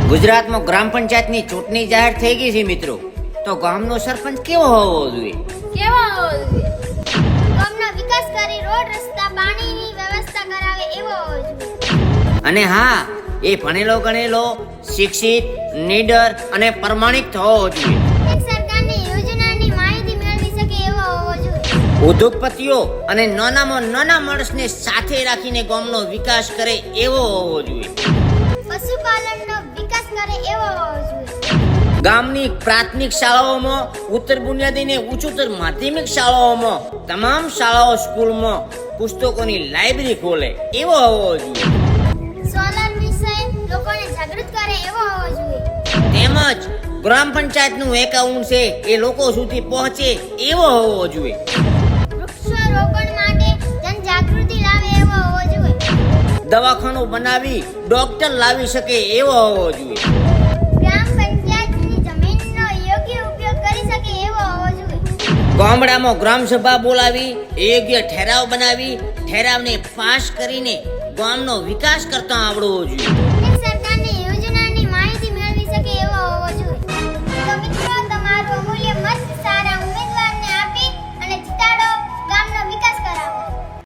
ગુજરાતમાં ગ્રામ પંચાયતની ચૂંટણી જાહેર થઈ ગઈ છે મિત્રો. તો ગામનો સરપંચ કેવો હોવો જોઈએ? ગામનો વિકાસ કરી રોડ રસ્તા પાણીની વ્યવસ્થા કરાવે એવો હોવો જોઈએ. અને હા, એ ભણેલો ગણેલો, શિક્ષિત, નીડર અને પ્રમાણિક હોવો જોઈએ. એક સરકારની યોજનાની માહિતી મેળવી શકે એવો હોવો જોઈએ. ઉદ્યોગપતિઓ અને નાનામાં નાના માણસને સાથે રાખીને ગામનો વિકાસ કરે એવો હોવો જોઈએ. પશુપાલનનો વિકાસ કરે એવો હોવો જોઈએ. ગામની પ્રાથમિક શાળાઓમાં, ઉત્તર બુનિયાદી અને ઉચ્ચતર માધ્યમિક શાળાઓમાં, તમામ શાળાઓ સ્કૂલમાં પુસ્તકોની લાઇબ્રેરી ખોલે એવો હોવો જોઈએ. સોલાર વિષય લોકોને જાગૃત કરે એવો હોવો જોઈએ. તેમજ ગ્રામ પંચાયતનું એકાઉન્ટ છે એ લોકો સુધી પહોંચે એવો હોવો જોઈએ. વૃક્ષારોપણ માટે જનજાગૃતિ લાવે એવો હોવો જોઈએ. દવાખાનું બનાવી ડોક્ટર લાવી શકે એવો હોવો જોઈએ. ગ્રામ પંચાયતની જમીનનો યોગ્ય ઉપયોગ કરી શકે એવો હોવો જોઈએ. ગામડામાં ગ્રામ સભા બોલાવી યોગ્ય ઠરાવ બનાવી ઠરાવને પાસ કરીને ગામનો વિકાસ કરતા આવડવો જોઈએ.